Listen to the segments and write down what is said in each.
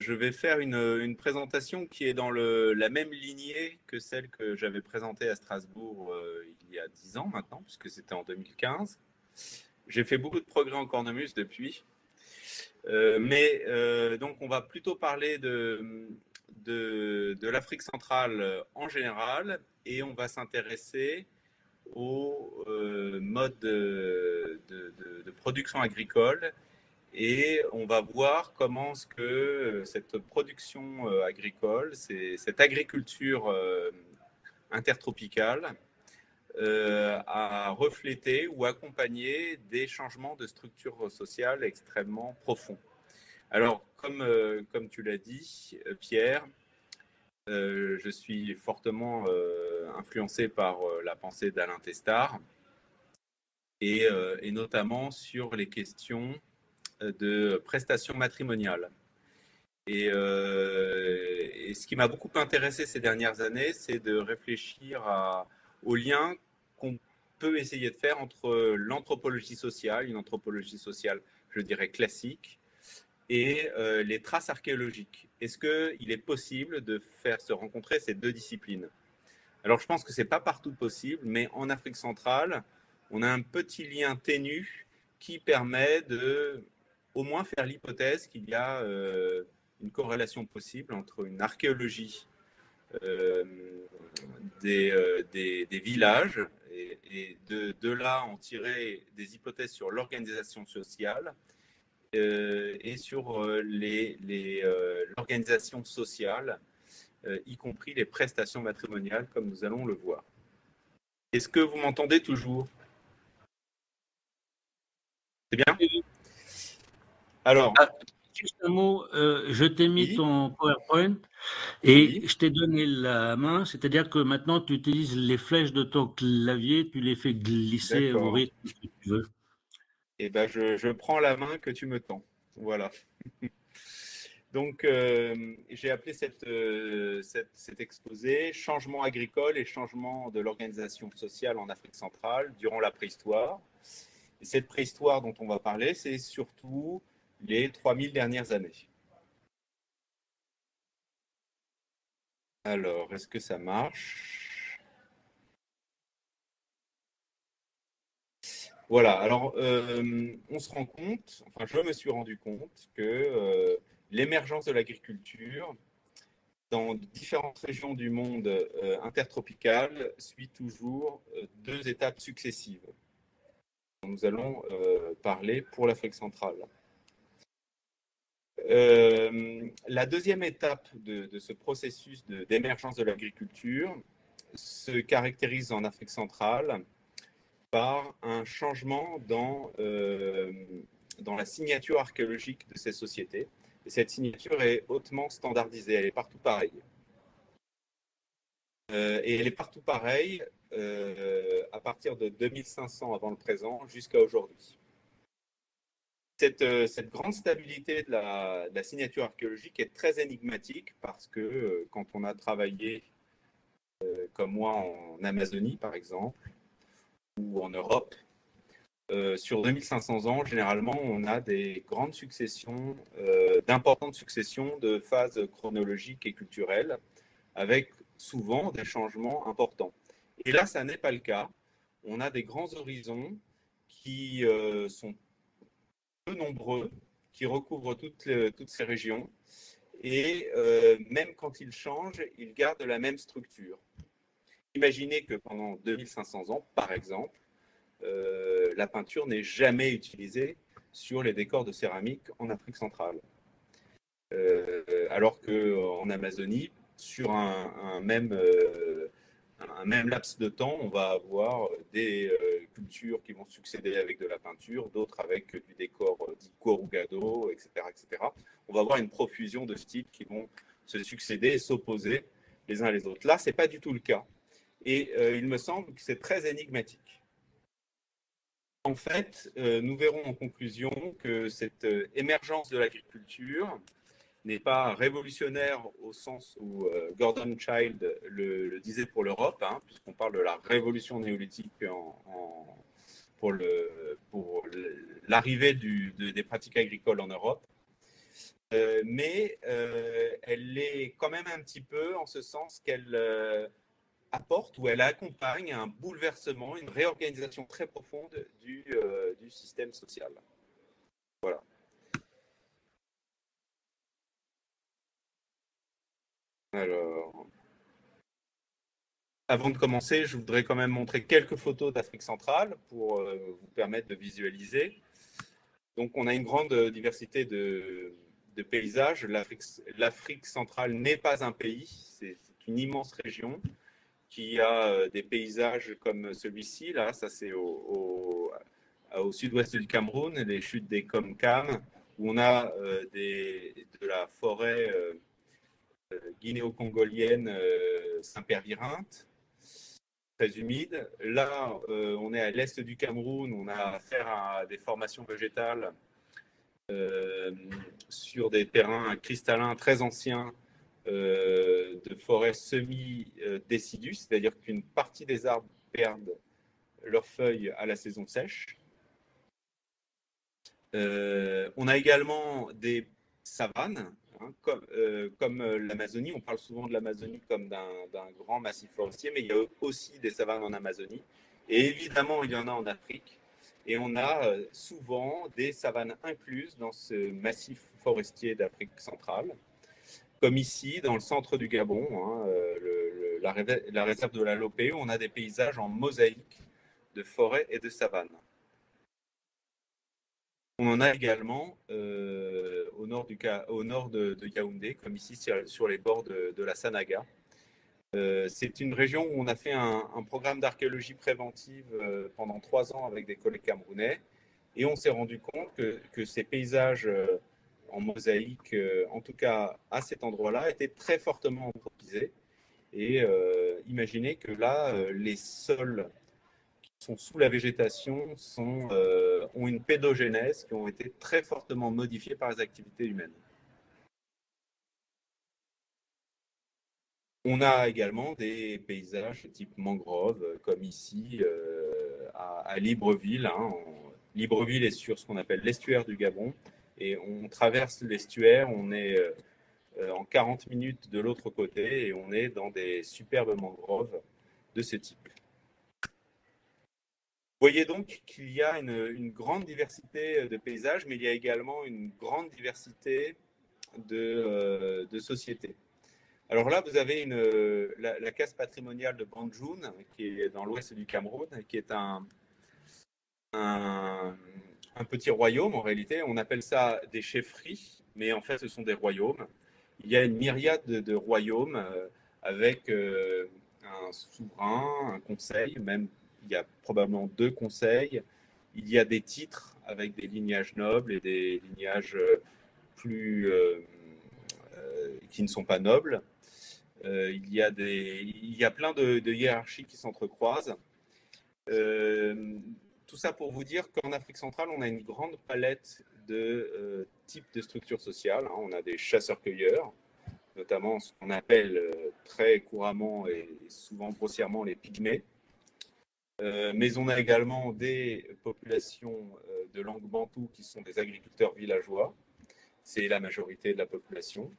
Je vais faire une présentation qui est dans la même lignée que celle que j'avais présentée à Strasbourg il y a 10 ans maintenant, puisque c'était en 2015. J'ai fait beaucoup de progrès en cornemuse depuis. Donc, on va plutôt parler de l'Afrique centrale en général et on va s'intéresser aux modes de production agricole et on va voir comment ce que cette production agricole, cette agriculture intertropicale a reflété ou accompagné des changements de structure sociale extrêmement profonds. Alors, comme tu l'as dit, Pierre, je suis fortement influencé par la pensée d'Alain Testard et notamment sur les questions de prestations matrimoniales. Et ce qui m'a beaucoup intéressé ces dernières années, c'est de réfléchir au lien qu'on peut essayer de faire entre l'anthropologie sociale, une anthropologie sociale, je dirais, classique, et les traces archéologiques. Est-ce qu'il est possible de faire se rencontrer ces deux disciplines? Alors, je pense que ce n'est pas partout possible, mais en Afrique centrale, on a un petit lien ténu qui permet de au moins faire l'hypothèse qu'il y a une corrélation possible entre une archéologie euh, des villages et de là en tirer des hypothèses sur l'organisation sociale et sur l'organisation sociale, y compris les prestations matrimoniales, comme nous allons le voir. Est-ce que vous m'entendez toujours? C'est bien? Alors, Ah, juste un mot, je t'ai mis oui, ton PowerPoint et oui, je t'ai donné la main, c'est-à-dire que maintenant tu utilises les flèches de ton clavier, tu les fais glisser au d'accord. rythme que tu veux. Eh ben, je prends la main que tu me tends. Voilà. Donc, j'ai appelé cet exposé Changement agricole et changement de l'organisation sociale en Afrique centrale durant la préhistoire. Et cette préhistoire dont on va parler, c'est surtout les 3000 dernières années. Alors, est-ce que ça marche? Voilà, alors on se rend compte, enfin je me suis rendu compte que l'émergence de l'agriculture dans différentes régions du monde intertropical suit toujours deux étapes successives. Nous allons parler pour l'Afrique centrale. La deuxième étape de ce processus d'émergence de l'agriculture se caractérise en Afrique centrale par un changement dans la signature archéologique de ces sociétés. Et cette signature est hautement standardisée, elle est partout pareille. Et elle est partout pareille à partir de 2500 avant le présent jusqu'à aujourd'hui. Cette grande stabilité de la signature archéologique est très énigmatique parce que quand on a travaillé, comme moi, en Amazonie, par exemple, ou en Europe, sur 2500 ans, généralement, on a des grandes successions, d'importantes successions de phases chronologiques et culturelles, avec souvent des changements importants. Et là, ça n'est pas le cas. On a des grands horizons qui sont peu nombreux, qui recouvrent toutes ces régions, et même quand ils changent, ils gardent la même structure. Imaginez que pendant 2500 ans, par exemple, la peinture n'est jamais utilisée sur les décors de céramique en Afrique centrale. Alors qu'en Amazonie, sur un même laps de temps, on va avoir des cultures qui vont succéder avec de la peinture, d'autres avec du décor dit corrugado, etc., etc. On va avoir une profusion de styles qui vont se succéder et s'opposer les uns les autres. Là, ce n'est pas du tout le cas. Et il me semble que c'est très énigmatique. En fait, nous verrons en conclusion que cette émergence de l'agriculture n'est pas révolutionnaire au sens où Gordon Childe le disait pour l'Europe, hein, puisqu'on parle de la révolution néolithique pour l'arrivée des pratiques agricoles en Europe. mais elle l'est quand même un petit peu en ce sens qu'elle apporte ou elle accompagne un bouleversement, une réorganisation très profonde du système social. Voilà. Alors, avant de commencer, je voudrais quand même montrer quelques photos d'Afrique centrale pour vous permettre de visualiser. Donc, on a une grande diversité de paysages. L'Afrique centrale n'est pas un pays, c'est une immense région qui a des paysages comme celui-ci. Là, ça c'est au sud-ouest du Cameroun, les chutes des Comcam, où on a de la forêt guinéo-congolienne Saint-Pérvirinte, très humide. Là, on est à l'est du Cameroun, on a affaire à des formations végétales sur des terrains cristallins très anciens de forêts semi-décidues, c'est-à-dire qu'une partie des arbres perdent leurs feuilles à la saison sèche. On a également des savanes, hein, comme l'Amazonie. On parle souvent de l'Amazonie comme d'un grand massif forestier, mais il y a aussi des savanes en Amazonie. Et évidemment, il y en a en Afrique. Et on a souvent des savanes incluses dans ce massif forestier d'Afrique centrale, comme ici, dans le centre du Gabon, hein, la réserve de la Lopé, où on a des paysages en mosaïque de forêts et de savanes. On en a également au nord de Yaoundé, comme ici sur les bords de la Sanaga. C'est une région où on a fait un programme d'archéologie préventive pendant 3 ans avec des collègues camerounais, et on s'est rendu compte que ces paysages en mosaïque, en tout cas à cet endroit-là, étaient très fortement anthropisés. Et imaginez que là, les sols sont sous la végétation ont une pédogénèse qui ont été très fortement modifiés par les activités humaines. On a également des paysages type mangrove, comme ici à Libreville. Hein. Libreville est sur ce qu'on appelle l'estuaire du Gabon, et on traverse l'estuaire, on est en 40 minutes de l'autre côté, et on est dans des superbes mangroves de ce type. Vous voyez donc qu'il y a une grande diversité de paysages, mais il y a également une grande diversité de sociétés. Alors là, vous avez la case patrimoniale de Banjul, qui est dans l'ouest du Cameroun, qui est un petit royaume en réalité. On appelle ça des chefferies, mais en fait, ce sont des royaumes. Il y a une myriade de royaumes avec un souverain, un conseil, même il y a probablement 2 conseils. Il y a des titres avec des lignages nobles et des lignages qui ne sont pas nobles. Il y a plein de hiérarchies qui s'entrecroisent. Tout ça pour vous dire qu'en Afrique centrale, on a une grande palette de types de structures sociales. On a des chasseurs-cueilleurs, notamment ce qu'on appelle très couramment et souvent grossièrement les pygmées. Mais on a également des populations de langue bantoue qui sont des agriculteurs villageois. C'est la majorité de la population.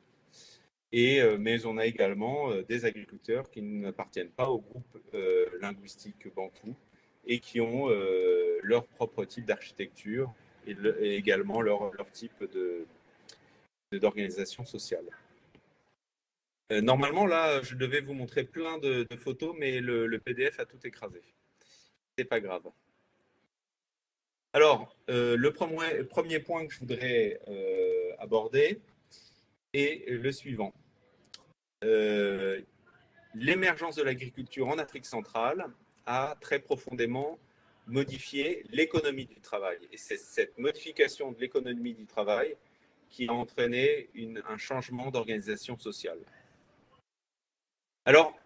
Mais on a également des agriculteurs qui n'appartiennent pas au groupe linguistique bantou et qui ont leur propre type d'architecture et également leur type d'organisation sociale. Normalement, là, je devais vous montrer plein de photos, mais le PDF a tout écrasé. C'est pas grave. Alors, le premier point que je voudrais aborder est le suivant. L'émergence de l'agriculture en Afrique centrale a très profondément modifié l'économie du travail. Et c'est cette modification de l'économie du travail qui a entraîné un changement d'organisation sociale. Alors,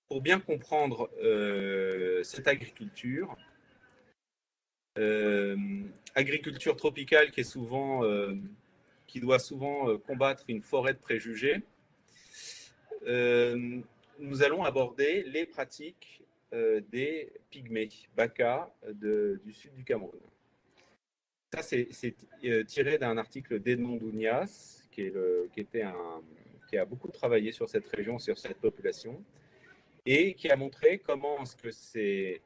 pour bien comprendre cette agriculture, agriculture tropicale qui doit souvent combattre une forêt de préjugés, nous allons aborder les pratiques des pygmées, Baka, du sud du Cameroun. Ça, c'est tiré d'un article d'Edmond Dounias, qui a beaucoup travaillé sur cette région, sur cette population, et qui a montré comment est-ce que ces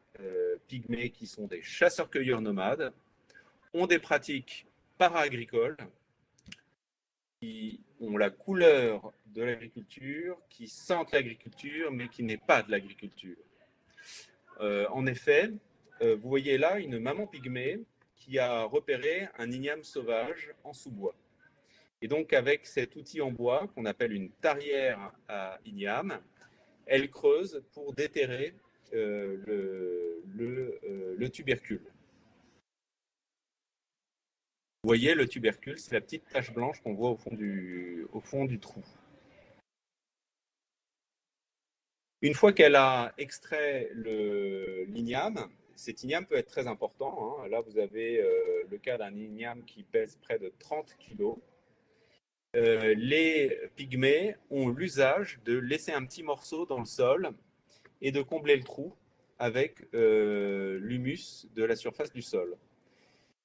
pygmées, qui sont des chasseurs-cueilleurs nomades, ont des pratiques para-agricoles, qui ont la couleur de l'agriculture, qui sentent l'agriculture, mais qui n'est pas de l'agriculture. En effet, vous voyez là une maman pygmée qui a repéré un igname sauvage en sous-bois. Et donc, avec cet outil en bois qu'on appelle une tarière à igname, elle creuse pour déterrer le tubercule. Vous voyez, le tubercule, c'est la petite tache blanche qu'on voit au fond du trou. Une fois qu'elle a extrait l'igname, cet igname peut être très important. Hein. Là, vous avez le cas d'un igname qui pèse près de 30 kg. Les pygmées ont l'usage de laisser un petit morceau dans le sol et de combler le trou avec l'humus de la surface du sol.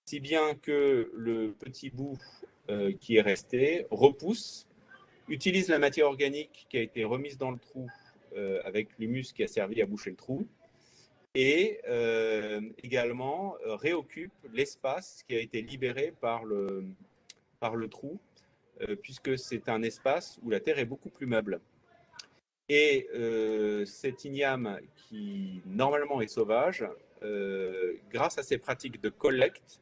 Si bien que le petit bout qui est resté repousse, utilise la matière organique qui a été remise dans le trou avec l'humus qui a servi à boucher le trou, et également réoccupe l'espace qui a été libéré par le trou, puisque c'est un espace où la terre est beaucoup plus meuble. Et cet igname, qui normalement est sauvage, grâce à ces pratiques de collecte,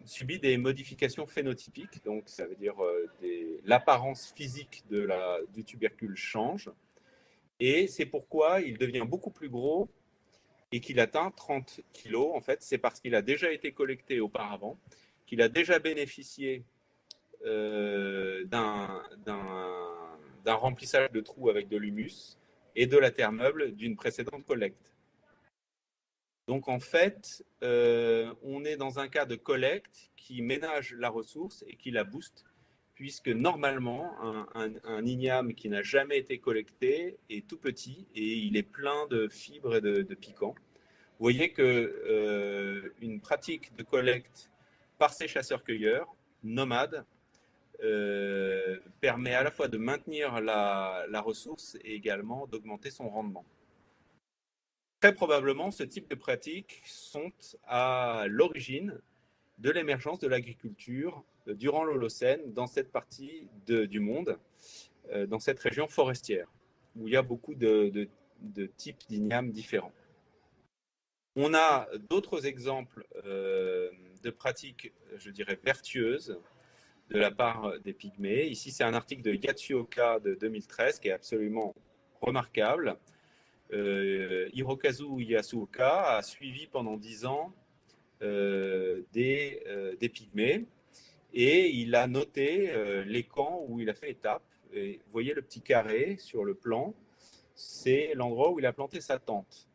subit des modifications phénotypiques. Donc ça veut dire l'apparence physique du tubercule change, et c'est pourquoi il devient beaucoup plus gros et qu'il atteint 30 kg. En fait, c'est parce qu'il a déjà été collecté auparavant, qu'il a déjà bénéficié d'un remplissage de trous avec de l'humus et de la terre meuble d'une précédente collecte. Donc en fait, on est dans un cas de collecte qui ménage la ressource et qui la booste, puisque normalement, un igname qui n'a jamais été collecté est tout petit et il est plein de fibres et de piquants. Vous voyez qu'une pratique de collecte par ces chasseurs-cueilleurs nomades permet à la fois de maintenir la ressource et également d'augmenter son rendement. Très probablement, ce type de pratiques sont à l'origine de l'émergence de l'agriculture durant l'Holocène dans cette partie du monde, dans cette région forestière, où il y a beaucoup de types d'ignames différents. On a d'autres exemples de pratiques, je dirais, vertueuses de la part des pygmées. Ici, c'est un article de Yatsuoka de 2013 qui est absolument remarquable. Hirokazu Yasuoka a suivi pendant 10 ans des pygmées, et il a noté les camps où il a fait étape. Et vous voyez le petit carré sur le plan, c'est l'endroit où il a planté sa tente.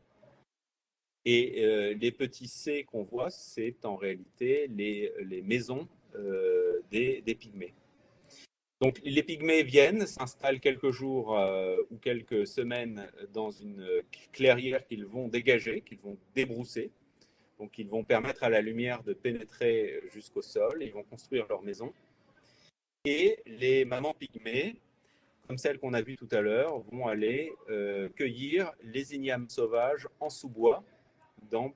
Et les petits C qu'on voit, c'est en réalité les maisons des pygmées. Donc les pygmées viennent, s'installent quelques jours ou quelques semaines dans une clairière qu'ils vont dégager, qu'ils vont débrousser. Donc ils vont permettre à la lumière de pénétrer jusqu'au sol, et ils vont construire leur maison. Et les mamans pygmées, comme celles qu'on a vues tout à l'heure, vont aller cueillir les ignames sauvages en sous-bois dans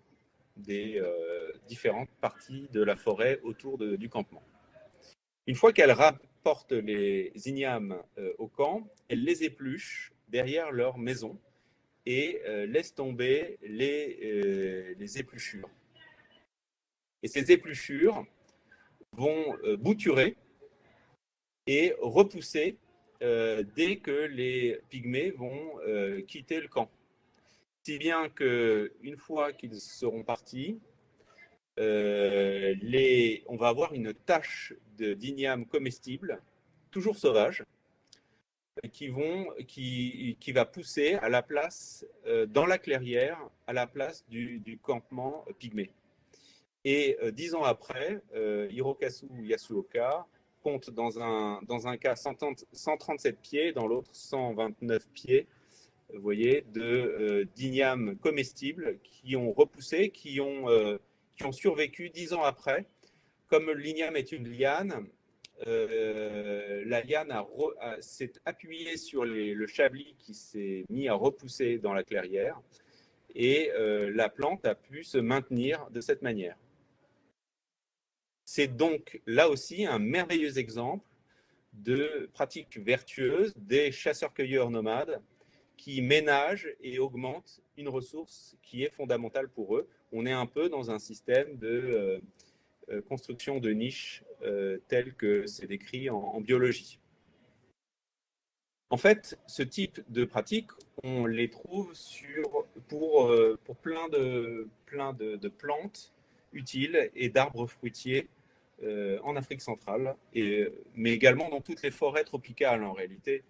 des différentes parties de la forêt autour du campement. Une fois qu'elles rapportent les ignames au camp, elles les épluchent derrière leur maison et laissent tomber les épluchures. Et ces épluchures vont bouturer et repousser dès que les pygmées vont quitter le camp. Si bien qu'une fois qu'ils seront partis, on va avoir une tache d'igname comestible, toujours sauvage, qui va pousser à la place, dans la clairière, à la place du campement pygmée. Et 10 ans après, Hirokazu Yasuoka compte dans un cas 137 pieds, dans l'autre 129 pieds, vous voyez, d'ignames comestibles qui ont repoussé, qui ont qui ont survécu 10 ans après. Comme l'igname est une liane, la liane s'est appuyée sur le chablis qui s'est mis à repousser dans la clairière et la plante a pu se maintenir de cette manière. C'est donc là aussi un merveilleux exemple de pratiques vertueuses des chasseurs-cueilleurs nomades qui ménagent et augmentent une ressource qui est fondamentale pour eux. On est un peu dans un système de construction de niches tel que c'est décrit en biologie. En fait, ce type de pratiques, on les trouve pour plein de plantes utiles et d'arbres fruitiers en Afrique centrale, mais également dans toutes les forêts tropicales en réalité,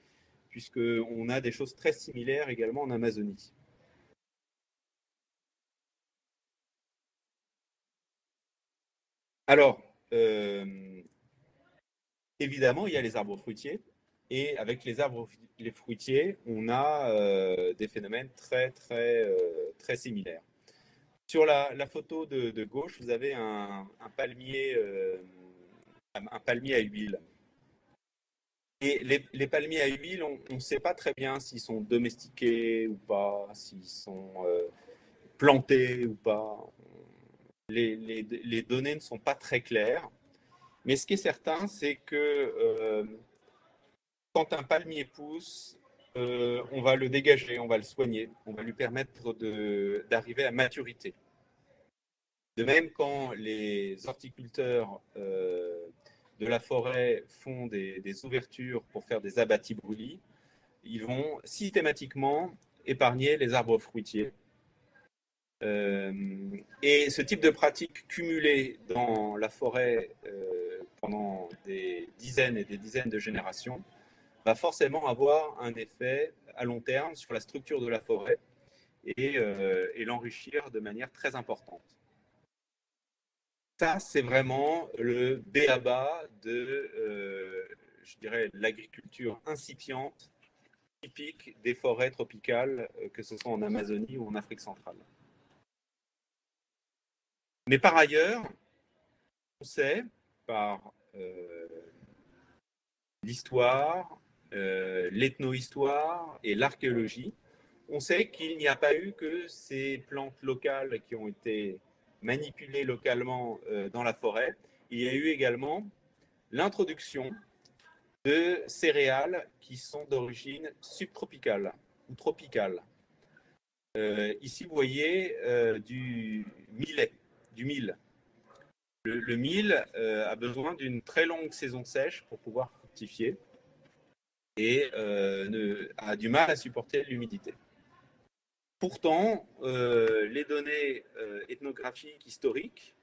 puisqu'on a des choses très similaires également en Amazonie. Alors, évidemment, il y a les arbres fruitiers, et avec les fruitiers, on a des phénomènes très similaires. Sur la photo de gauche, vous avez un palmier à huile. Et les palmiers à huile, on ne sait pas très bien s'ils sont domestiqués ou pas, s'ils sont plantés ou pas. Les données ne sont pas très claires. Mais ce qui est certain, c'est que quand un palmier pousse, on va le dégager, on va le soigner, on va lui permettre d'arriver à maturité. De même, quand les horticulteurs de la forêt font des ouvertures pour faire des abattis-brûlis, ils vont systématiquement épargner les arbres fruitiers. Et ce type de pratique cumulée dans la forêt pendant des dizaines et des dizaines de générations va forcément avoir un effet à long terme sur la structure de la forêt et l'enrichir de manière très importante. Ça, c'est vraiment le b.a.-ba de, je dirais, l'agriculture incipiente, typique des forêts tropicales, que ce soit en Amazonie ou en Afrique centrale. Mais par ailleurs, on sait, par l'histoire, l'ethnohistoire et l'archéologie, on sait qu'il n'y a pas eu que ces plantes locales qui ont été manipulées localement dans la forêt. Il y a eu également l'introduction de céréales qui sont d'origine subtropicale ou tropicale. Ici, vous voyez du millet, du mil. Le mil a besoin d'une très longue saison sèche pour pouvoir fructifier et a du mal à supporter l'humidité. Pourtant, les données ethnographiques historiques,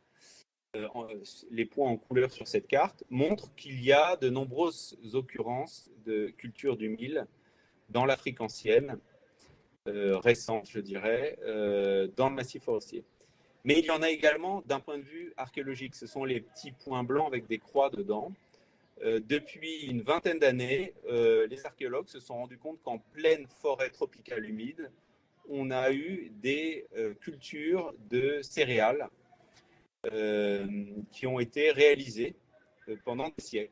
les points en couleur sur cette carte, montrent qu'il y a de nombreuses occurrences de culture du mil dans l'Afrique ancienne, récente, je dirais, dans le massif forestier. Mais il y en a également d'un point de vue archéologique. Ce sont les petits points blancs avec des croix dedans. Depuis une vingtaine d'années, les archéologues se sont rendus compte qu'en pleine forêt tropicale humide, on a eu des cultures de céréales qui ont été réalisées pendant des siècles.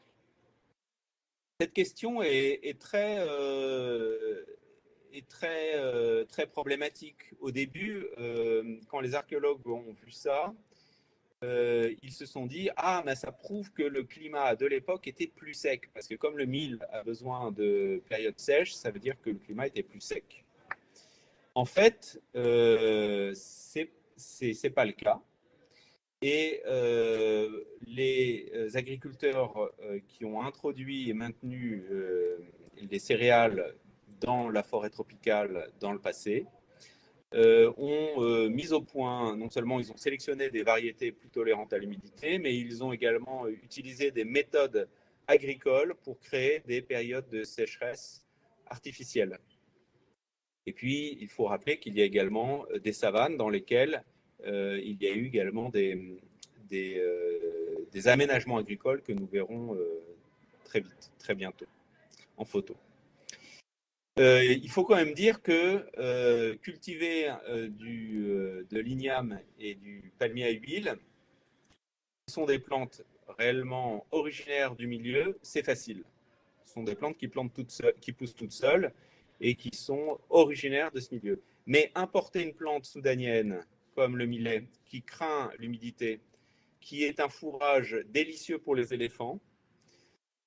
Cette question est très problématique. Au début, quand les archéologues ont vu ça, ils se sont dit « Ah, mais ça prouve que le climat de l'époque était plus sec. » Parce que comme le mil a besoin de périodes sèches, ça veut dire que le climat était plus sec. En fait, c'est pas le cas. Et les agriculteurs qui ont introduit et maintenu les céréales dans la forêt tropicale dans le passé ont mis au point, non seulement ils ont sélectionné des variétés plus tolérantes à l'humidité, mais ils ont également utilisé des méthodes agricoles pour créer des périodes de sécheresse artificielle. Et puis, il faut rappeler qu'il y a également des savanes dans lesquelles il y a eu également des aménagements agricoles que nous verrons très vite, très bientôt, en photo. Il faut quand même dire que cultiver de l'igname et du palmier à huile sont des plantes réellement originaires du milieu, c'est facile. Ce sont des plantes qui poussent toutes seules et qui sont originaires de ce milieu. Mais importer une plante soudanienne comme le millet, qui craint l'humidité, qui est un fourrage délicieux pour les éléphants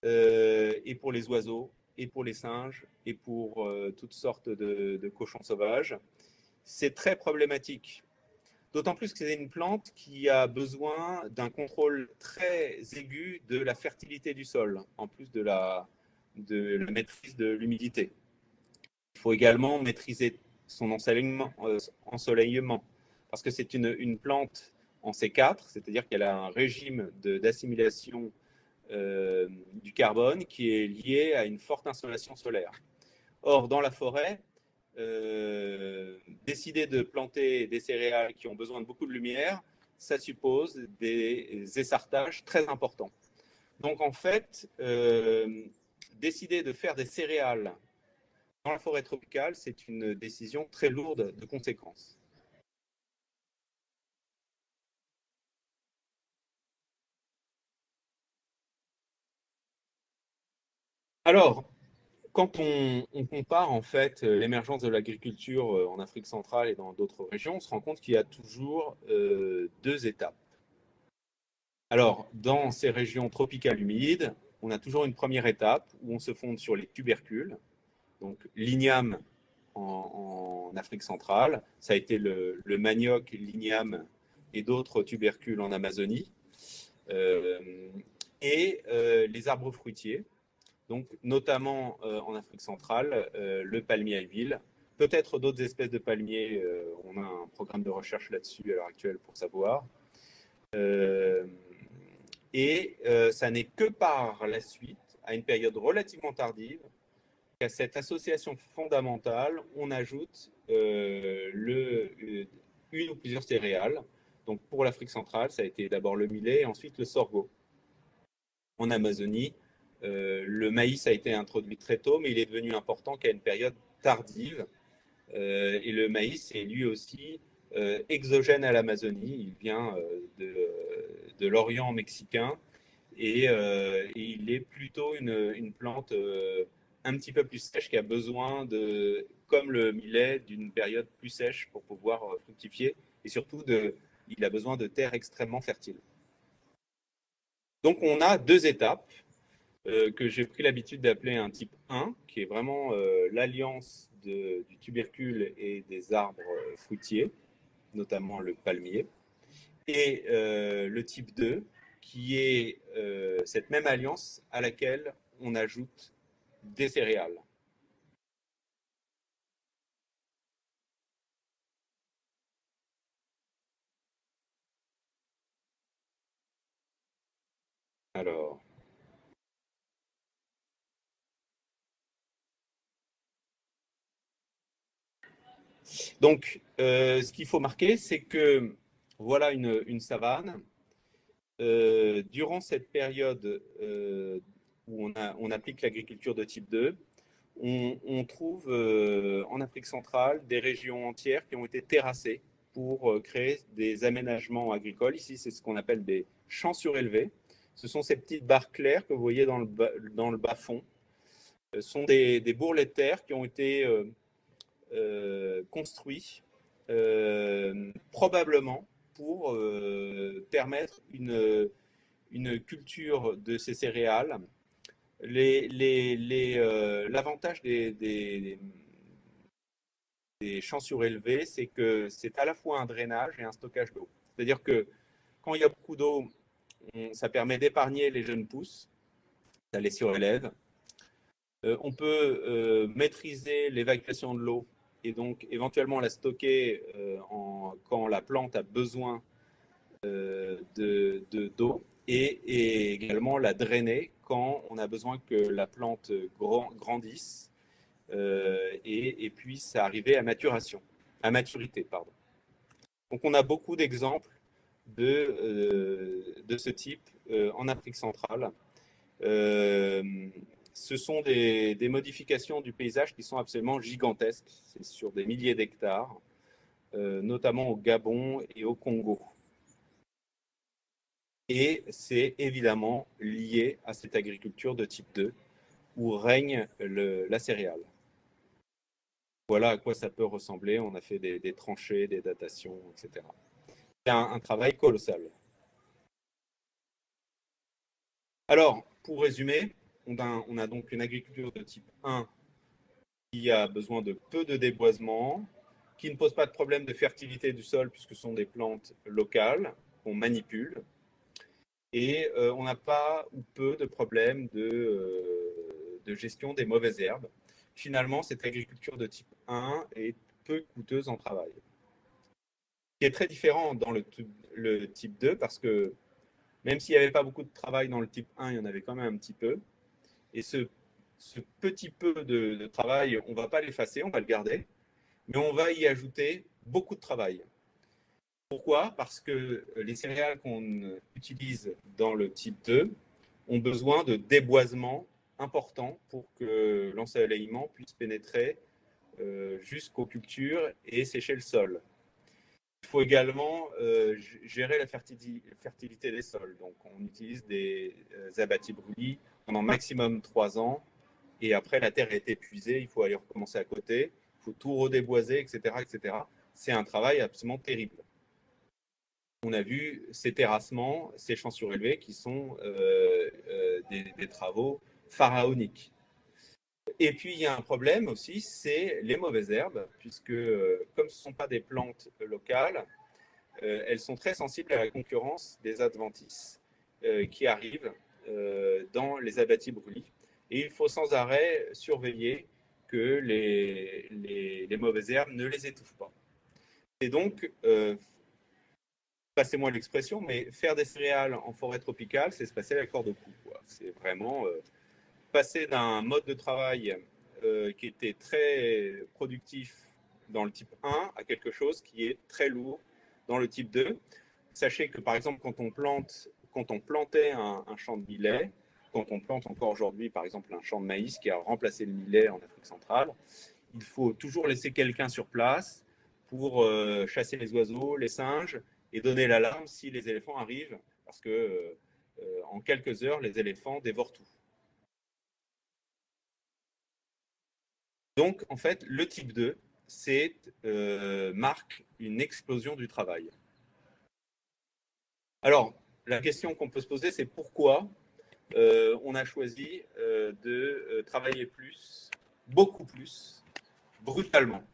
et pour les oiseaux, et pour les singes, et pour toutes sortes de cochons sauvages, c'est très problématique. D'autant plus que c'est une plante qui a besoin d'un contrôle très aigu de la fertilité du sol, en plus de la maîtrise de l'humidité. Il faut également maîtriser son ensoleillement parce que c'est une plante en C4, c'est-à-dire qu'elle a un régime d'assimilation du carbone qui est lié à une forte insolation solaire. Or, dans la forêt, décider de planter des céréales qui ont besoin de beaucoup de lumière, ça suppose des essartages très importants. Donc, en fait, décider de faire des céréales dans la forêt tropicale, c'est une décision très lourde de conséquences. Alors, quand on compare en fait l'émergence de l'agriculture en Afrique centrale et dans d'autres régions, on se rend compte qu'il y a toujours deux étapes. Alors, dans ces régions tropicales humides, on a toujours une première étape où on se fonde sur les tubercules. Donc, l'igname en Afrique centrale, ça a été le manioc, l'igname et d'autres tubercules en Amazonie, et les arbres fruitiers. Donc, notamment en Afrique centrale, le palmier à huile, peut-être d'autres espèces de palmiers. On a un programme de recherche là-dessus à l'heure actuelle pour savoir. Ça n'est que par la suite, à une période relativement tardive, qu'à cette association fondamentale, on ajoute une ou plusieurs céréales. Donc, pour l'Afrique centrale, ça a été d'abord le millet et ensuite le sorgho. En Amazonie, le maïs a été introduit très tôt, mais il est devenu important qu'à une période tardive. Et le maïs est lui aussi exogène à l'Amazonie. Il vient de l'Orient mexicain et il est plutôt une plante un petit peu plus sèche qui a besoin comme le millet, d'une période plus sèche pour pouvoir fructifier. Et surtout, il a besoin de terres extrêmement fertiles. Donc, on a deux étapes que j'ai pris l'habitude d'appeler un type 1, qui est vraiment l'alliance du tubercule et des arbres fruitiers, notamment le palmier, et le type 2, qui est cette même alliance à laquelle on ajoute des céréales. Alors, donc, ce qu'il faut marquer, c'est que voilà une savane. Durant cette période où on applique l'agriculture de type 2, on trouve en Afrique centrale des régions entières qui ont été terrassées pour créer des aménagements agricoles. Ici, c'est ce qu'on appelle des champs surélevés. Ce sont ces petites barres claires que vous voyez dans le bas-fond. Ce sont des bourrelets de terre qui ont été construits probablement pour permettre une culture de ces céréales. L'avantage des champs surélevés, c'est que c'est à la fois un drainage et un stockage d'eau. C'est-à-dire que quand il y a beaucoup d'eau, ça permet d'épargner les jeunes pousses, ça les surélève. On peut maîtriser l'évacuation de l'eau et donc éventuellement la stocker quand la plante a besoin d'eau et également la drainer quand on a besoin que la plante grandisse et puisse arriver à maturité. Pardon. Donc on a beaucoup d'exemples de ce type en Afrique centrale. ce sont des modifications du paysage qui sont absolument gigantesques. C'est sur des milliers d'hectares, notamment au Gabon et au Congo. Et c'est évidemment lié à cette agriculture de type 2 où règne la céréale. Voilà à quoi ça peut ressembler. On a fait des tranchées, des datations, etc. C'est un travail colossal. Alors, pour résumer, on a donc une agriculture de type 1 qui a besoin de peu de déboisement, qui ne pose pas de problème de fertilité du sol puisque ce sont des plantes locales qu'on manipule. Et on n'a pas ou peu de problèmes de gestion des mauvaises herbes. Finalement, cette agriculture de type 1 est peu coûteuse en travail. Ce qui est très différent dans le type 2 parce que même s'il n'y avait pas beaucoup de travail dans le type 1, il y en avait quand même un petit peu. Et ce petit peu de travail, on ne va pas l'effacer, on va le garder, mais on va y ajouter beaucoup de travail. Pourquoi? Parce que les céréales qu'on utilise dans le type 2 ont besoin de déboisement important pour que l'ensoleillement puisse pénétrer jusqu'aux cultures et sécher le sol. Il faut également gérer la fertilité des sols. Donc, on utilise des abattis-brûlis pendant maximum 3 ans. Et après, la terre est épuisée, il faut aller recommencer à côté, il faut tout redéboiser, etc., etc. C'est un travail absolument terrible. On a vu ces terrassements, ces champs surélevés qui sont des travaux pharaoniques. Et puis, il y a un problème aussi, c'est les mauvaises herbes, puisque comme ce ne sont pas des plantes locales, elles sont très sensibles à la concurrence des adventices qui arrivent dans les abattis brûlis. Et il faut sans arrêt surveiller que les mauvaises herbes ne les étouffent pas. Et donc, passez-moi l'expression, mais faire des céréales en forêt tropicale, c'est se passer la corde au cou. C'est vraiment passer d'un mode de travail qui était très productif dans le type 1 à quelque chose qui est très lourd dans le type 2. Sachez que, par exemple, quand on plantait un champ de millet, quand on plante encore aujourd'hui, par exemple, un champ de maïs qui a remplacé le millet en Afrique centrale, il faut toujours laisser quelqu'un sur place pour chasser les oiseaux, les singes, et donner l'alarme si les éléphants arrivent, parce que en quelques heures, les éléphants dévorent tout. Donc, en fait, le type 2, marque une explosion du travail. Alors, la question qu'on peut se poser, c'est pourquoi on a choisi de travailler plus, beaucoup plus, brutalement.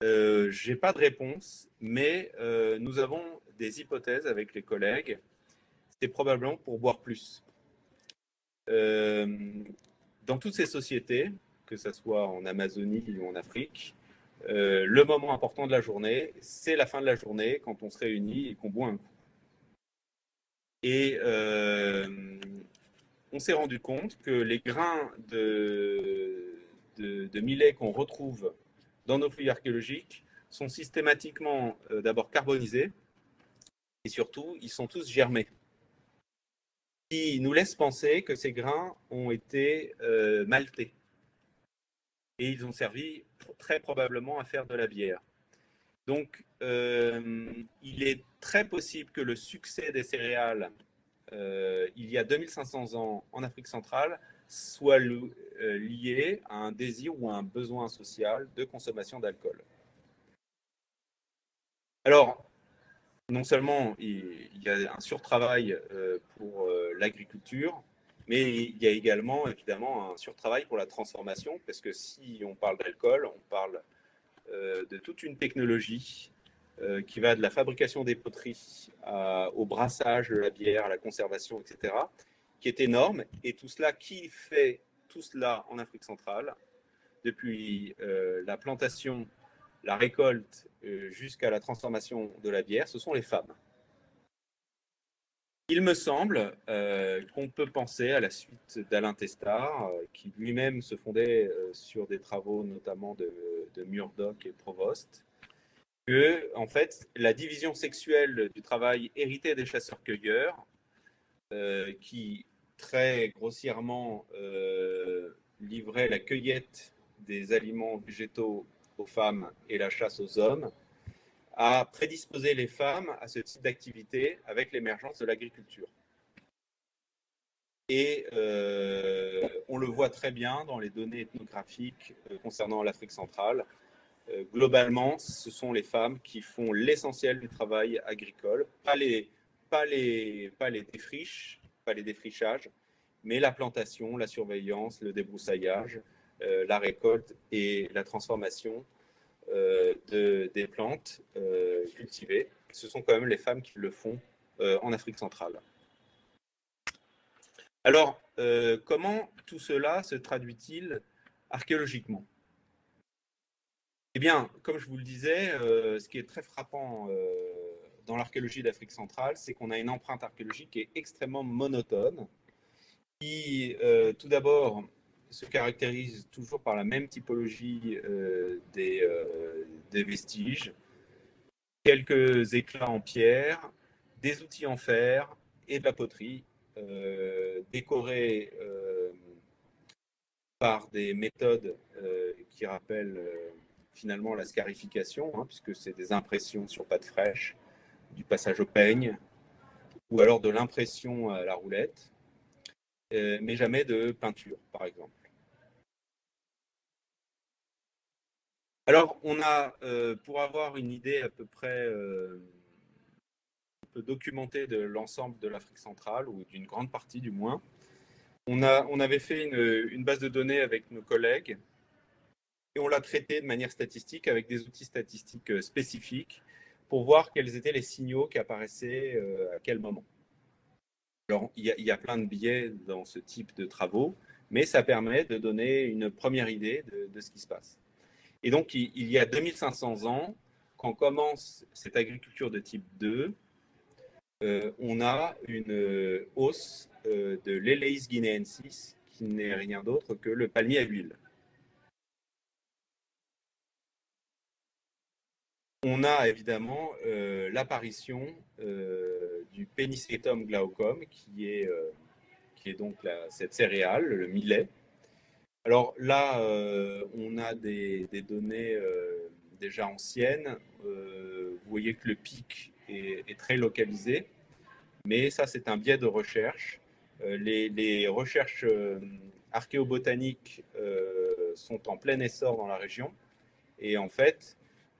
Je n'ai pas de réponse, mais nous avons des hypothèses avec les collègues. C'est probablement pour boire plus. Dans toutes ces sociétés, que ce soit en Amazonie ou en Afrique, le moment important de la journée, c'est la fin de la journée, quand on se réunit et qu'on boit un coup. Et on s'est rendu compte que les grains de millet qu'on retrouve dans nos fouilles archéologiques sont systématiquement d'abord carbonisés et surtout, ils sont tous germés. Ce qui nous laisse penser que ces grains ont été maltés. Et ils ont servi très probablement à faire de la bière. Donc, il est très possible que le succès des céréales, il y a 2500 ans en Afrique centrale, soit lié à un désir ou à un besoin social de consommation d'alcool. Alors, non seulement il y a un surtravail pour l'agriculture, mais il y a également évidemment un surtravail pour la transformation, parce que si on parle d'alcool, on parle de toute une technologie qui va de la fabrication des poteries au brassage de la bière, à la conservation, etc., qui est énorme. Et tout cela, qui fait tout cela en Afrique centrale, depuis la plantation, la récolte, jusqu'à la transformation de la bière, ce sont les femmes. Il me semble qu'on peut penser à la suite d'Alain Testard, qui lui-même se fondait sur des travaux notamment de Murdoch et Provost, que en fait, la division sexuelle du travail hérité des chasseurs-cueilleurs, qui très grossièrement livrait la cueillette des aliments végétaux aux femmes et la chasse aux hommes, a prédisposé les femmes à ce type d'activité avec l'émergence de l'agriculture. Et on le voit très bien dans les données ethnographiques concernant l'Afrique centrale. Globalement, ce sont les femmes qui font l'essentiel du travail agricole, pas les défrichages, mais la plantation, la surveillance, le débroussaillage, la récolte et la transformation des plantes cultivées. Ce sont quand même les femmes qui le font en Afrique centrale. Alors, comment tout cela se traduit-il archéologiquement? Eh bien, comme je vous le disais, ce qui est très frappant dans l'archéologie d'Afrique centrale, c'est qu'on a une empreinte archéologique qui est extrêmement monotone, qui, tout d'abord, se caractérise toujours par la même typologie des vestiges, quelques éclats en pierre, des outils en fer et de la poterie, décorés par des méthodes qui rappellent finalement la scarification, hein, puisque c'est des impressions sur pâte fraîche, du passage au peigne, ou alors de l'impression à la roulette, mais jamais de peinture, par exemple. Alors, on a, pour avoir une idée à peu près un peu documentée de l'ensemble de l'Afrique centrale, ou d'une grande partie du moins, on avait fait une base de données avec nos collègues et on l'a traitée de manière statistique avec des outils statistiques spécifiques pour voir quels étaient les signaux qui apparaissaient à quel moment. Alors, il y a plein de biais dans ce type de travaux, mais ça permet de donner une première idée de ce qui se passe. Et donc, il y a 2500 ans, quand commence cette agriculture de type 2, on a une hausse de l'Elaeis guinéensis, qui n'est rien d'autre que le palmier à huile. On a évidemment l'apparition du Pennisetum glaucum, qui est donc cette céréale, le millet. Alors là, on a des données déjà anciennes. Vous voyez que le pic est très localisé, mais ça, c'est un biais de recherche. Les recherches archéobotaniques sont en plein essor dans la région. Et en fait,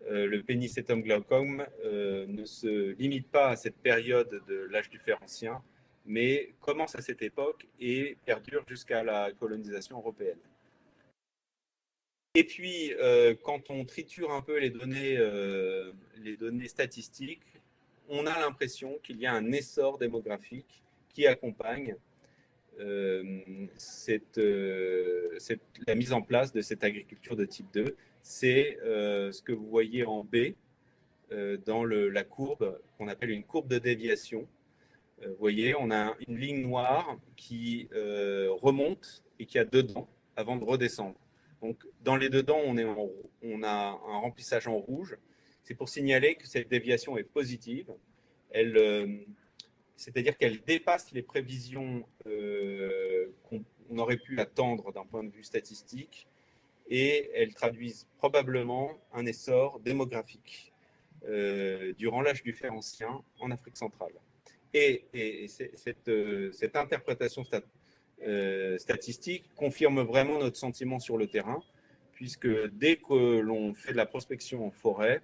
le Pennisetum glaucum ne se limite pas à cette période de l'âge du fer ancien, mais commence à cette époque et perdure jusqu'à la colonisation européenne. Et puis, quand on triture un peu les données statistiques, on a l'impression qu'il y a un essor démographique qui accompagne la mise en place de cette agriculture de type 2. C'est ce que vous voyez en B dans la courbe qu'on appelle une courbe de déviation. Vous voyez, on a une ligne noire qui remonte et qui a deux dents avant de redescendre. Donc, dans les deux dents, on a un remplissage en rouge. C'est pour signaler que cette déviation est positive. C'est-à-dire qu'elle dépasse les prévisions qu'on aurait pu attendre d'un point de vue statistique et elles traduisent probablement un essor démographique durant l'âge du fer ancien en Afrique centrale. Et cette interprétation statistique confirme vraiment notre sentiment sur le terrain, puisque dès que l'on fait de la prospection en forêt,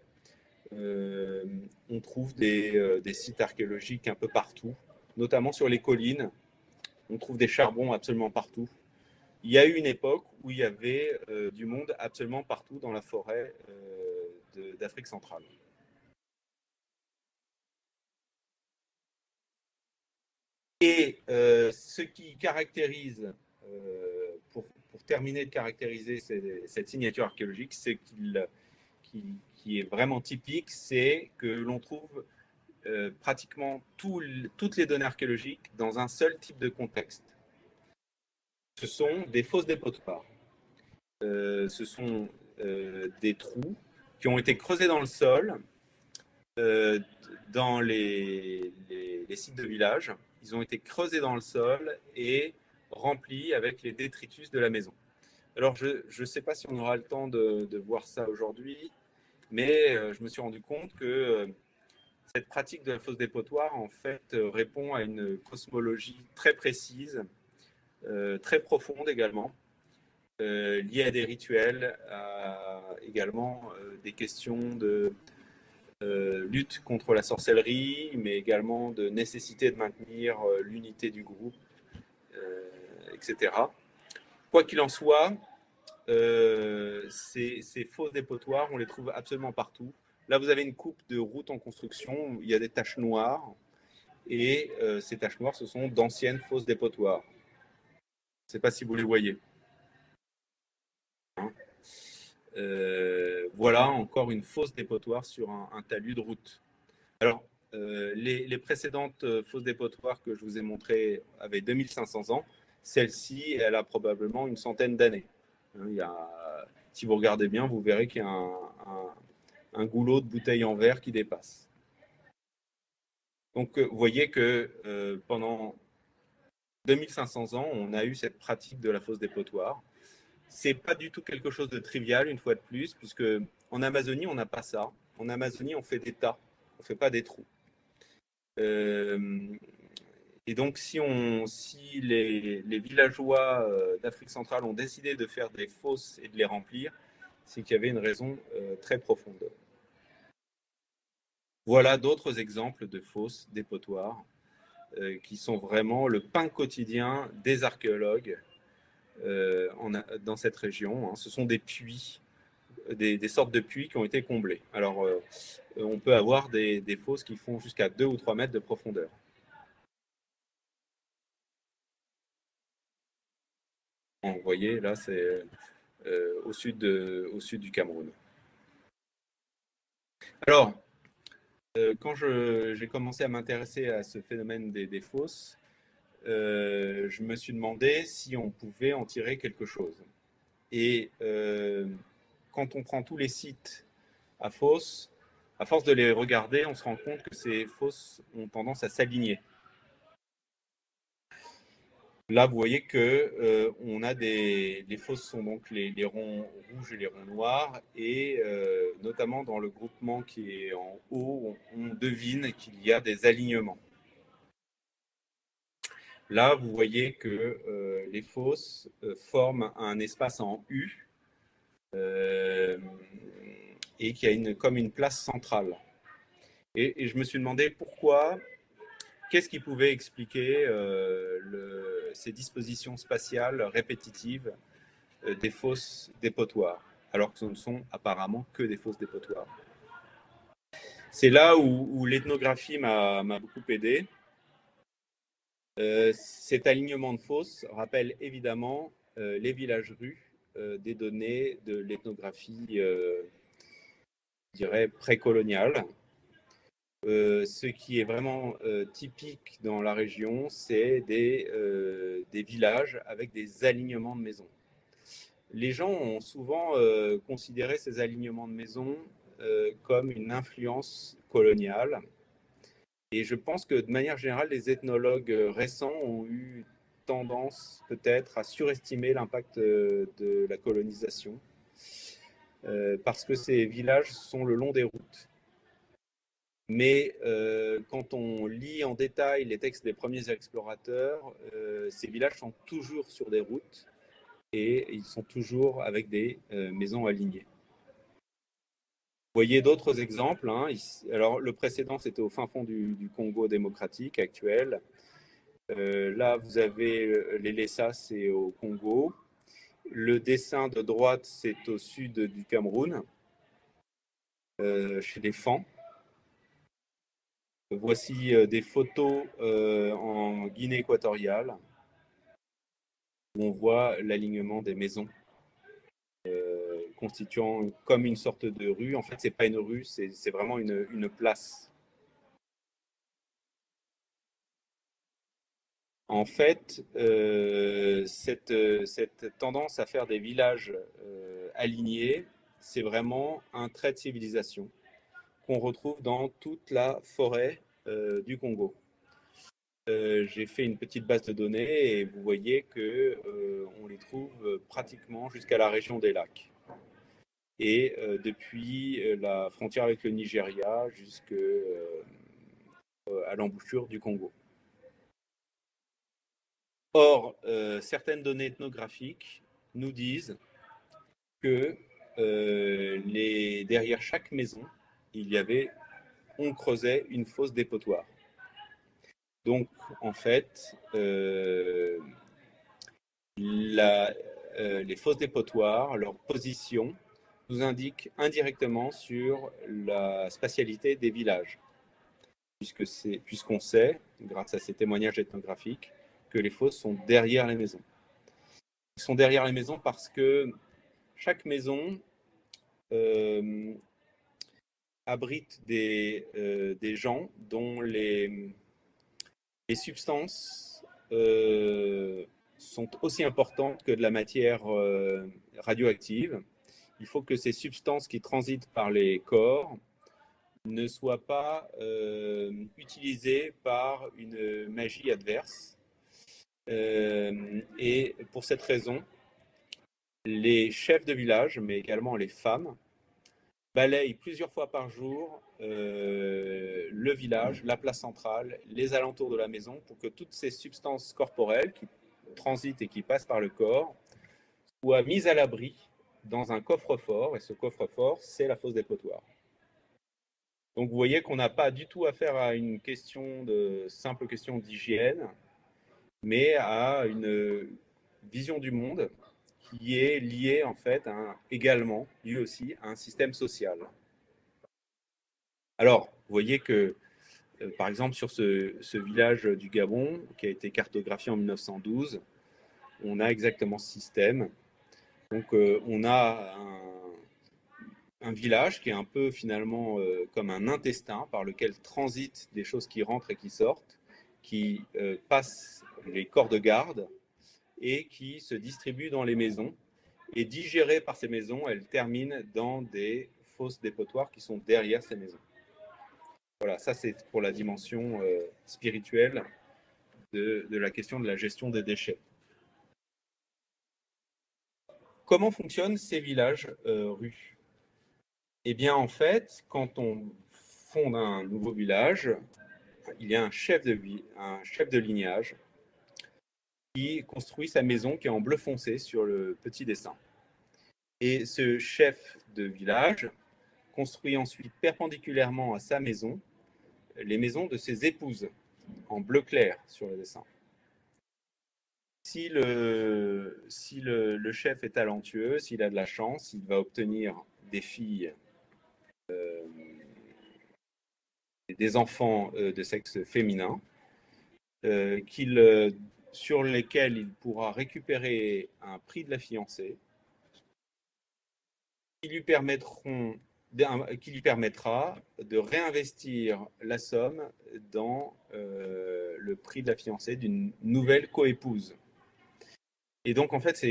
on trouve des sites archéologiques un peu partout, notamment sur les collines. On trouve des charbons absolument partout. Il y a eu une époque où il y avait du monde absolument partout dans la forêt d'Afrique centrale. Et ce qui caractérise, pour terminer de caractériser cette signature archéologique, c'est qui est vraiment typique, c'est que l'on trouve pratiquement toutes les données archéologiques dans un seul type de contexte. Ce sont des fosses dépotoirs. Ce sont des trous qui ont été creusés dans le sol dans les sites de village ils ont été creusés dans le sol et remplis avec les détritus de la maison. Alors, je ne sais pas si on aura le temps de voir ça aujourd'hui, mais je me suis rendu compte que cette pratique de la fosse dépotoir, en fait, répond à une cosmologie très précise, très profonde également, liée à des rituels, également des questions de lutte contre la sorcellerie, mais également de nécessité de maintenir l'unité du groupe, etc. Quoi qu'il en soit, ces fosses dépotoirs, on les trouve absolument partout. Là, vous avez une coupe de route en construction où il y a des taches noires. Et ces taches noires, ce sont d'anciennes fosses dépotoirs. Je ne sais pas si vous les voyez. Hein, voilà encore une fosse dépotoir sur un talus de route. Alors, les précédentes fosses dépotoirs que je vous ai montrées avaient 2500 ans. Celle-ci, elle a probablement une centaine d'années. Si vous regardez bien, vous verrez qu'il y a un goulot de bouteille en verre qui dépasse. Donc, vous voyez que pendant 2500 ans, on a eu cette pratique de la fosse dépotoir. C'est pas du tout quelque chose de trivial, une fois de plus, puisque en Amazonie, on n'a pas ça. En Amazonie, on fait des tas, on ne fait pas des trous. Et donc, si les villageois d'Afrique centrale ont décidé de faire des fosses et de les remplir, c'est qu'il y avait une raison très profonde. Voilà d'autres exemples de fosses dépotoirs qui sont vraiment le pain quotidien des archéologues dans cette région. Ce sont des puits, des sortes de puits qui ont été comblés. Alors, on peut avoir des fosses qui font jusqu'à 2 ou 3 mètres de profondeur. Vous voyez, là, c'est au sud du Cameroun. Alors, quand j'ai commencé à m'intéresser à ce phénomène des fosses, je me suis demandé si on pouvait en tirer quelque chose. Et quand on prend tous les sites à fosses, à force de les regarder, on se rend compte que ces fosses ont tendance à s'aligner. Là, vous voyez que on a les fosses sont donc les ronds rouges et les ronds noirs, et notamment dans le groupement qui est en haut, on devine qu'il y a des alignements. Là, vous voyez que les fosses forment un espace en U et qu'il y a comme une place centrale. Et je me suis demandé pourquoi. Qu'est-ce qui pouvait expliquer ces dispositions spatiales répétitives des fosses dépotoirs, alors que ce ne sont apparemment que des fosses dépotoirs? C'est là où l'ethnographie m'a beaucoup aidé. Cet alignement de fosses rappelle évidemment les villages-rues des données de l'ethnographie, je dirais, précoloniale. Ce qui est vraiment typique dans la région, c'est des villages avec des alignements de maisons. Les gens ont souvent considéré ces alignements de maisons comme une influence coloniale. Et je pense que de manière générale, les ethnologues récents ont eu tendance peut-être à surestimer l'impact de la colonisation parce que ces villages sont le long des routes. Mais quand on lit en détail les textes des premiers explorateurs, ces villages sont toujours sur des routes et ils sont toujours avec des maisons alignées. Vous voyez d'autres exemples. Hein. Alors, le précédent, c'était au fin fond du Congo démocratique actuel. Là, vous avez les Lessa, c'est au Congo. Le dessin de droite, c'est au sud du Cameroun, chez les Fans. Voici des photos en Guinée équatoriale où on voit l'alignement des maisons constituant comme une sorte de rue. En fait, ce n'est pas une rue, c'est vraiment une place. En fait, cette tendance à faire des villages alignés, c'est vraiment un trait de civilisation qu'on retrouve dans toute la forêt du Congo. j'ai fait une petite base de données et vous voyez que on les trouve pratiquement jusqu'à la région des lacs. Et depuis la frontière avec le Nigeria jusqu'à l'embouchure du Congo. Or, certaines données ethnographiques nous disent que derrière chaque maison, on creusait une fosse dépotoir. Donc, en fait, les fosses dépotoirs, leur position, nous indiquent indirectement sur la spatialité des villages, puisqu'on sait, grâce à ces témoignages ethnographiques, que les fosses sont derrière les maisons. Ils sont derrière les maisons parce que chaque maison abrite des gens dont les substances sont aussi importantes que de la matière radioactive. Il faut que ces substances qui transitent par les corps ne soient pas utilisées par une magie adverse. Et pour cette raison, les chefs de village, mais également les femmes, balayent plusieurs fois par jour le village, la place centrale, les alentours de la maison, pour que toutes ces substances corporelles qui transitent et qui passent par le corps soient mises à l'abri dans un coffre-fort, et ce coffre-fort, c'est la fosse dépotoir. Donc vous voyez qu'on n'a pas du tout affaire à une simple question d'hygiène, mais à une vision du monde qui est liée en fait également, lui aussi, à un système social. Alors, vous voyez que, par exemple, sur ce village du Gabon, qui a été cartographié en 1912, on a exactement ce système. Donc, on a un village qui est un peu finalement comme un intestin par lequel transitent des choses qui rentrent et qui sortent, qui passent les corps de garde et qui se distribuent dans les maisons. Et digérées par ces maisons, elles terminent dans des fosses dépotoirs qui sont derrière ces maisons. Voilà, ça c'est pour la dimension spirituelle de la question de la gestion des déchets. Comment fonctionnent ces villages rues? Eh bien, en fait, quand on fonde un nouveau village, il y a un chef de lignage qui construit sa maison qui est en bleu foncé sur le petit dessin. Et ce chef de village construit ensuite perpendiculairement à sa maison les maisons de ses épouses en bleu clair sur le dessin. Si le chef est talentueux, s'il a de la chance, il va obtenir des filles, des enfants de sexe féminin, sur lesquels il pourra récupérer un prix de la fiancée qui lui permettra de réinvestir la somme dans le prix de la fiancée d'une nouvelle coépouse. Et donc, en fait,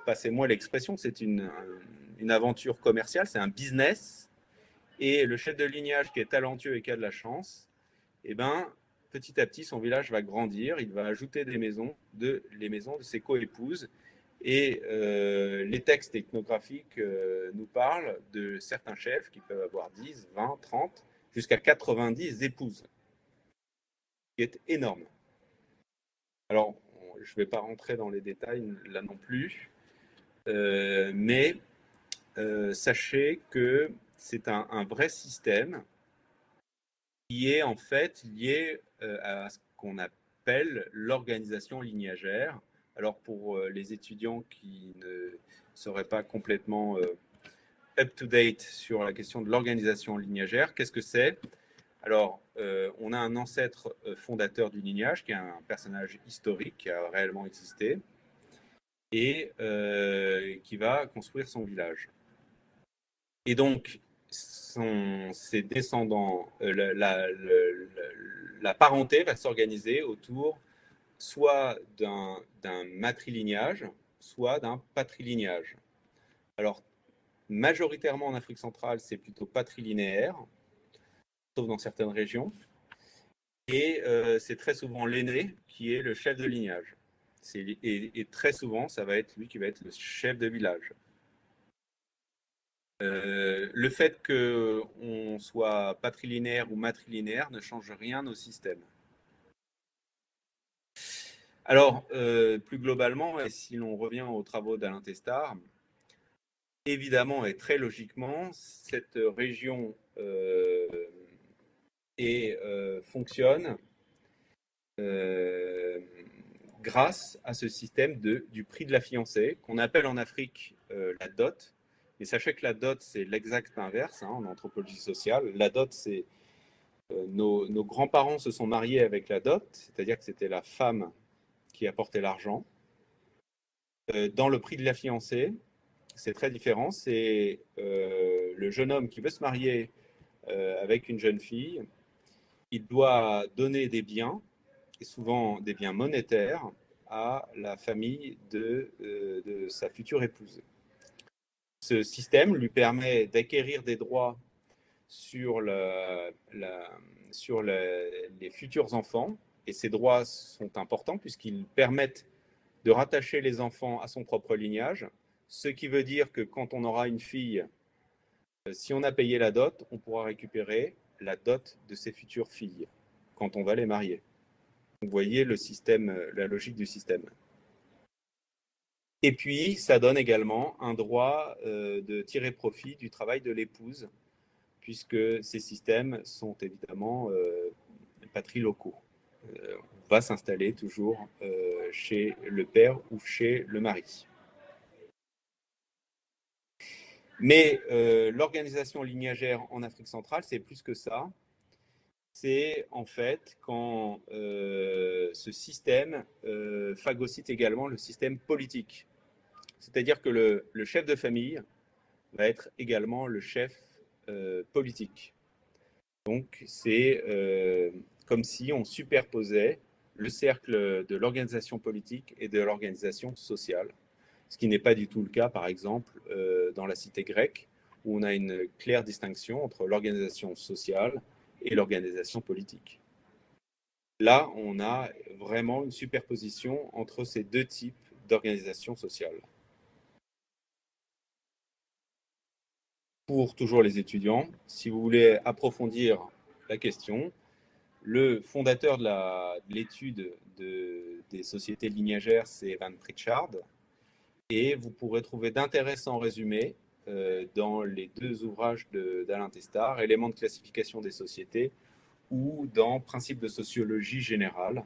passez-moi l'expression, c'est une aventure commerciale, c'est un business. Et le chef de lignage qui est talentueux et qui a de la chance, eh ben, petit à petit, son village va grandir. Il va ajouter les maisons de ses coépouses. Et les textes ethnographiques nous parlent de certains chefs qui peuvent avoir 10, 20, 30, jusqu'à 90 épouses, ce qui est énorme. Alors, je ne vais pas rentrer dans les détails là non plus, mais sachez que c'est un vrai système qui est en fait lié à ce qu'on appelle l'organisation lignagère. Alors pour les étudiants qui ne seraient pas complètement up-to-date sur la question de l'organisation lignagère, qu'est-ce que c'est? Alors, on a un ancêtre fondateur du lignage, qui est un personnage historique qui a réellement existé, et qui va construire son village. Et donc, ses descendants, la parenté va s'organiser autour soit d'un matrilignage, soit d'un patrilignage. Alors, majoritairement en Afrique centrale, c'est plutôt patrilinéaire, sauf dans certaines régions. Et c'est très souvent l'aîné qui est le chef de lignage. Et très souvent, ça va être lui qui va être le chef de village. Le fait qu'on soit patrilinéaire ou matrilinéaire ne change rien au système. Alors, plus globalement, et si l'on revient aux travaux d'Alain Testard, évidemment et très logiquement, cette région fonctionne grâce à ce système du prix de la fiancée, qu'on appelle en Afrique la dot. Et sachez que la dot, c'est l'exact inverse en anthropologie sociale. La dot, c'est nos grands-parents se sont mariés avec la dot, c'est-à-dire que c'était la femme qui apportait l'argent. Dans le prix de la fiancée, c'est très différent. C'est le jeune homme qui veut se marier avec une jeune fille. Il doit donner des biens, et souvent des biens monétaires, à la famille de sa future épouse. Ce système lui permet d'acquérir des droits sur les futurs enfants, et ces droits sont importants puisqu'ils permettent de rattacher les enfants à son propre lignage, ce qui veut dire que quand on aura une fille, si on a payé la dot, on pourra récupérer la dot de ses futures filles quand on va les marier. Vous voyez le système, la logique du système. Et puis, ça donne également un droit de tirer profit du travail de l'épouse, puisque ces systèmes sont évidemment patrilocaux. On va s'installer toujours chez le père ou chez le mari. Mais l'organisation lignagère en Afrique centrale, c'est plus que ça. C'est en fait quand ce système phagocyte également le système politique. C'est-à-dire que le chef de famille va être également le chef politique. Donc, c'est comme si on superposait le cercle de l'organisation politique et de l'organisation sociale, ce qui n'est pas du tout le cas, par exemple, dans la cité grecque, où on a une claire distinction entre l'organisation sociale et l'organisation politique. Là, on a vraiment une superposition entre ces deux types d'organisation sociale. Pour toujours les étudiants, si vous voulez approfondir la question, le fondateur de l'étude des sociétés lignagères, c'est Evan Pritchard, et vous pourrez trouver d'intéressants résumés dans les deux ouvrages d'Alain Testard, Éléments de classification des sociétés, ou dans Principes de sociologie générale,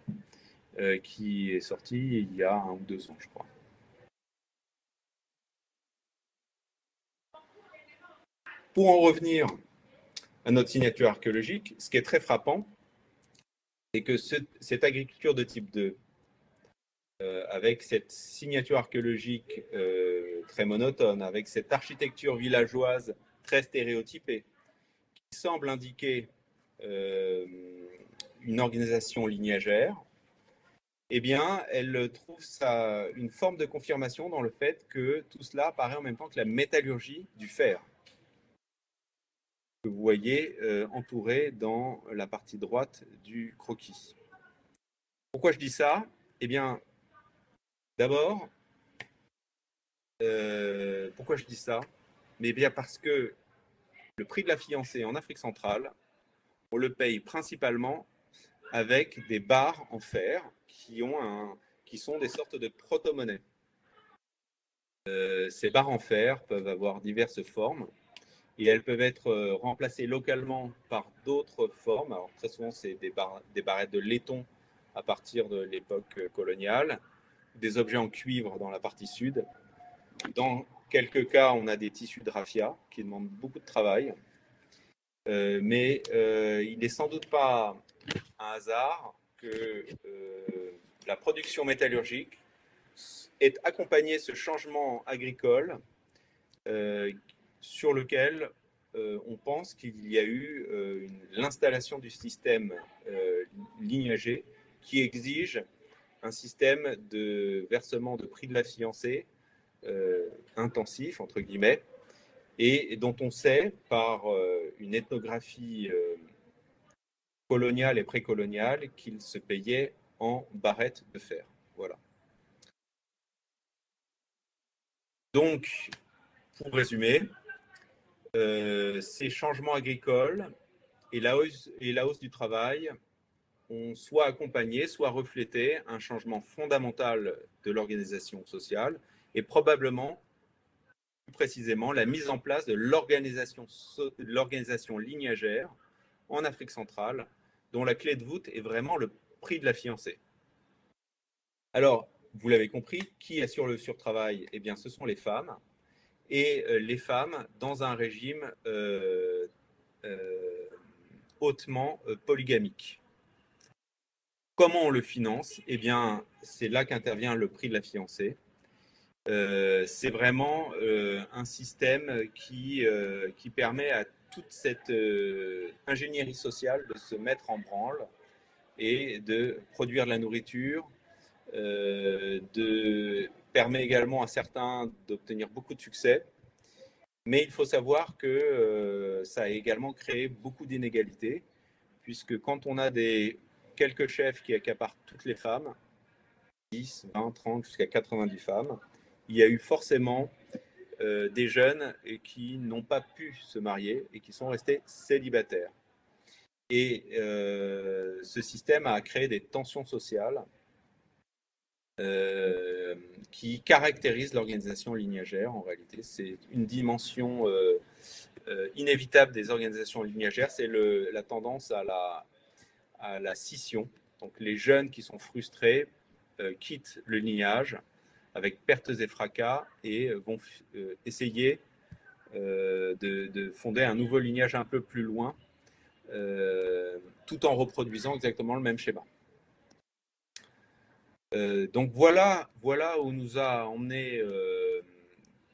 qui est sorti il y a 1 ou 2 ans, je crois. Pour en revenir à notre signature archéologique, ce qui est très frappant, c'est que cette agriculture de type 2, avec cette signature archéologique très monotone, avec cette architecture villageoise très stéréotypée, qui semble indiquer une organisation lignagère, eh bien, elle trouve une forme de confirmation dans le fait que tout cela apparaît en même temps que la métallurgie du fer, que vous voyez entouré dans la partie droite du croquis. Pourquoi je dis ça? Eh bien, d'abord, pourquoi je dis ça? Mais bien parce que le prix de la fiancée en Afrique centrale, on le paye principalement avec des barres en fer qui sont des sortes de proto-monnaies. Ces barres en fer peuvent avoir diverses formes et elles peuvent être remplacées localement par d'autres formes. Alors, très souvent, c'est des barrettes de laiton à partir de l'époque coloniale, des objets en cuivre dans la partie sud. Dans quelques cas, on a des tissus de raffia qui demandent beaucoup de travail. Mais il n'est sans doute pas un hasard que la production métallurgique ait accompagné ce changement agricole sur lequel on pense qu'il y a eu l'installation du système lignager qui exige un système de versement de prix de la fiancée intensif, entre guillemets, et dont on sait par une ethnographie coloniale et précoloniale qu'ils se payaient en barrettes de fer. Voilà. Donc, pour résumer, ces changements agricoles et la hausse du travail ont soit accompagné, soit reflété un changement fondamental de l'organisation sociale et probablement, plus précisément, la mise en place de l'organisation lignagère en Afrique centrale, dont la clé de voûte est vraiment le prix de la fiancée. Alors, vous l'avez compris, qui assure le surtravail? Eh bien, ce sont les femmes, et les femmes dans un régime hautement polygamique. Comment on le finance? Eh bien, c'est là qu'intervient le prix de la fiancée. C'est vraiment un système qui permet à toute cette ingénierie sociale de se mettre en branle et de produire de la nourriture, permet également à certains d'obtenir beaucoup de succès. Mais il faut savoir que ça a également créé beaucoup d'inégalités, puisque quand on a quelques chefs qui accaparent toutes les femmes, 10, 20, 30, jusqu'à 90 femmes, il y a eu forcément des jeunes qui n'ont pas pu se marier et qui sont restés célibataires. Et ce système a créé des tensions sociales qui caractérisent l'organisation lignagère. En réalité, c'est une dimension inévitable des organisations lignagères, c'est la tendance à la scission. Donc les jeunes qui sont frustrés quittent le lignage avec pertes et fracas et vont essayer de fonder un nouveau lignage un peu plus loin, tout en reproduisant exactement le même schéma. Donc voilà où nous a emmené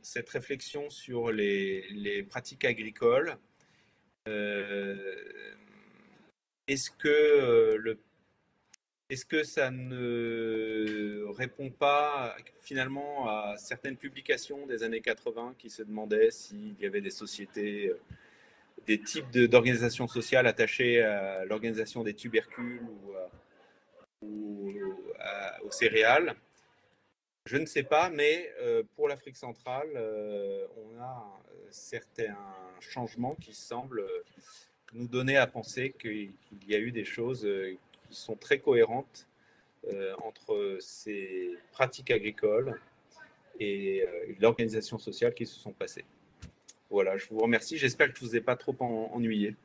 cette réflexion sur les pratiques agricoles. Est-ce que ça ne répond pas finalement à certaines publications des années 80 qui se demandaient s'il y avait des sociétés, des types d'organisations sociales attachées à l'organisation des tubercules ou aux céréales? Je ne sais pas, mais pour l'Afrique centrale, on a certains changements qui semblent nous donner à penser qu'il y a eu des choses qui sont très cohérentes entre ces pratiques agricoles et l'organisation sociale qui se sont passées. Voilà, je vous remercie. J'espère que je ne vous ai pas trop ennuyé.